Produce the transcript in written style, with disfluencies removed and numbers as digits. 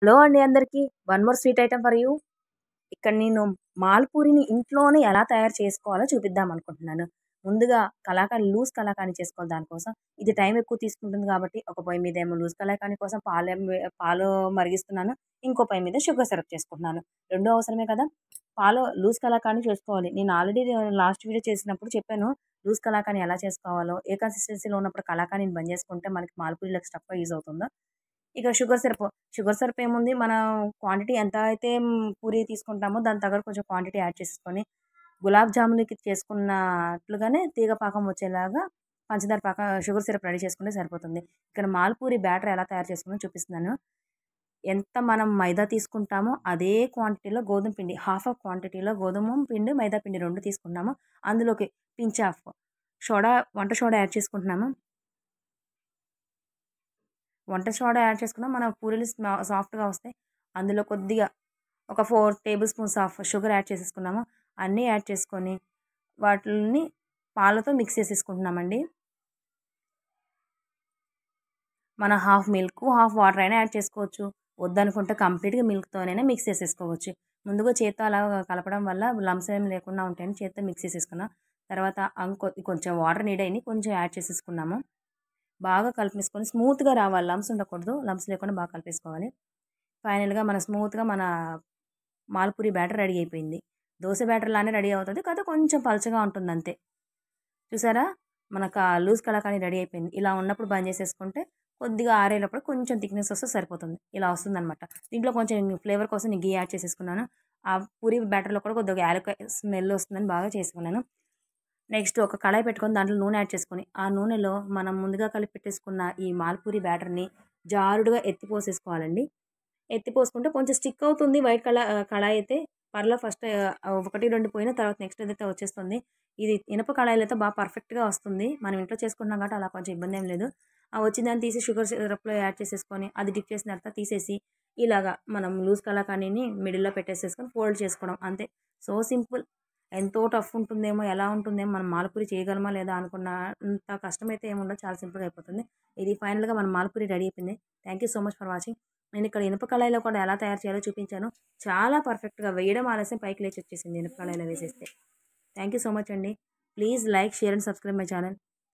Hello అండి అందరికీ. One more sweet item for you. ఇక్కడ నేను మాల్పూరిని ఇంట్లోనే ఎలా తయారు చేసుకోవాలో చూపిద్దాం అనుకుంటున్నాను. ముందుగా లూజ్ కలాకాని చేసుకోవాలి దానికోసం. ఇది టైం ఎక్కువ తీసుకుంటుంది కాబట్టి ఒక పొయ్యి మీదేమో లూజ్ కలాకాని కోసం పాలు మరిగిస్తున్నాను. ఇంకో పొయ్యి మీద షుగర్ సిరప్ చేసుకుంటున్నాను. 2 అవసరమే కదా! లూజ్ కలాకాని చేసుకోవాలి. నేను ఆల్రెడీ లాస్ట్ వీడియో చేసినప్పుడు చెప్పాను. లూజ్ కలాకాని ఎలా చేసుకోవాలో, ఏ కన్సిస్టెన్సీలో ఉన్నప్పుడు కలాకానీని బంద్ చేసుకుంటే మనకి మాల్పూరిలోకి స్టఫ్‌గా యూజ్ అవుతుందో. ఇక షుగర్ సిరప్ ఏముంది, మనం క్వాంటిటీ ఎంత అయితే పూరి తీసుకుంటామో దానికి తగ్గట్టు కొంచెం క్వాంటిటీ యాడ్ చేసుకొని, గులాబ్ జామున్‌కి చేసుకున్నట్లుగానే తీగ పాకం వచ్చేలాగా షుగర్ సిరప్ రెడీ చేసుకుంటే సరిపోతుంది. ఇక్కడ మాల్పూరి బ్యాటర్ ఎలా తయారు చేసుకున్నానో చూపిస్తున్నాను. ఎంత మనం మైదా తీసుకుంటామో అదే క్వాంటిటీలో గోధుమ పిండి, హాఫ్ ఆఫ్ క్వాంటిటీలో గోధుమ పిండి, మైదా పిండి 2 తీసుకున్నాము. అందులోకి పించ్ ఆఫ్ వంట సోడా యాడ్ చేసుకుంటున్నాము. వంట సోడా యాడ్ చేసుకున్నా మన పూరీలు సాఫ్ట్‌గా వస్తాయి. అందులో కొద్దిగా ఒక 4 tablespoons of sugar add చేసేసుకున్నాము. అన్నీ యాడ్ చేసుకొని వాటిల్ని పాలతో మిక్స్ చేసేసుకుంటున్నామండి. మన హాఫ్ మిల్క్, హాఫ్ వాటర్ అయినా యాడ్ చేసుకోవచ్చు. వద్దనుకుంటే కంప్లీట్‌గా మిల్క్‌తోనైనా మిక్స్ చేసేసుకోవచ్చు. ముందుగా చేత్తో అలా కలపడం వల్ల లంప్స్ ఏమి లేకుండా ఉంటాయని చేత్తో మిక్స్ చేసేసుకున్నా. తర్వాత కొంచెం వాటర్ నీడ్ అయినాయి, కొంచెం యాడ్ చేసేసుకున్నాము. బాగా కలిపేసుకొని స్మూత్‌గా రావాలి. లంప్స్ ఉండకూడదు. లంప్స్ లేకుండా బాగా కలిపేసుకోవాలి. ఫైనల్‌గా స్మూత్‌గా మన మాల్పూరి బ్యాటర్ రెడీ అయిపోయింది. దోస బ్యాటర్ లానే రెడీ అవుతది. కాకపోతే కొంచెం పలచగా ఉంటుందంతే. చూసారా? లూజ్ కలాకానీ రెడీ అయిపోయింది. ఇలా ఉన్నప్పుడు బంద్ చేసేసుకుంటే కొద్దిగా ఆరేటప్పుడు కొంచెం థిక్‌నెస్ వస్తే సరిపోతుంది. ఇలా వస్తుందనమాట. దీంట్లో కొంచెం ఫ్లేవర్ కోసం నేను ఘీ యాడ్ చేసేసుకున్నాను. ఆ పూరి బ్యాటర్‌లో కూడా కొద్దిగా యాలక్కాయ స్మెల్ వస్తుందని బాగా చేసుకున్నాను. నెక్స్ట్ ఒక కడాయి పెట్టుకొని దాంట్లో నూనె యాడ్ చేసుకొని, ఆ నూనెలో మనం ముందుగా కలిపి పెట్టేసుకున్న ఈ మాల్పూరి బ్యాటర్‌ని జారుడుగా ఎత్తిపోసేసుకోవాలండి. ఎత్తిపోసుకుంటే కొంచెం స్టిక్ అవుతుంది. కడాయి అయితే ఫస్ట్ 1, 2 పోయిన తర్వాత నెక్స్ట్ ఏదైతే వచ్చేస్తుంది. ఇది ఇనప కడాయిలో అయితే పర్ఫెక్ట్‌గా వస్తుంది. మనం ఇంట్లో చేసుకుంటున్నాం కాబట్టి అలా కొంచెం ఇబ్బంది ఏం లేదు. ఆ వచ్చిన దాన్ని తీసి షుగర్ సిరప్‌లో యాడ్ చేసేసుకొని, అది డిప్ చేసిన తర్వాత తీసేసి, ఇలాగా మనం లూజ్ కలాకానీని మిడిల్‌లో పెట్టేసేసుకొని ఫోల్డ్ చేసుకోవడం అంతే. So simple. ఎంతో టఫ్ ఉంటుందేమో, ఎలా ఉంటుందేమో, మనం మాల్పూరి చేయగలమా లేదా అనుకున్న అంత కష్టమైతే ఏముండదు. చాలా సింపుల్‌గా అయిపోతుంది. ఇది ఫైనల్‌గా మన మాల్పూరి రెడీ అయిపోయింది. Thank you so much for watching. నేను ఇక్కడ ఇనుప కళాయిలో కూడా ఎలా తయారు చేయాలో చూపించాను. చాలా పర్ఫెక్ట్‌గా వేయడం ఆలస్యం పైకి లేచి వచ్చేసింది ఇనుప కళాయిలో వేసేస్తే. థ్యాంక్ యూ సో మచ్ అండి. Please like, share and subscribe my channel.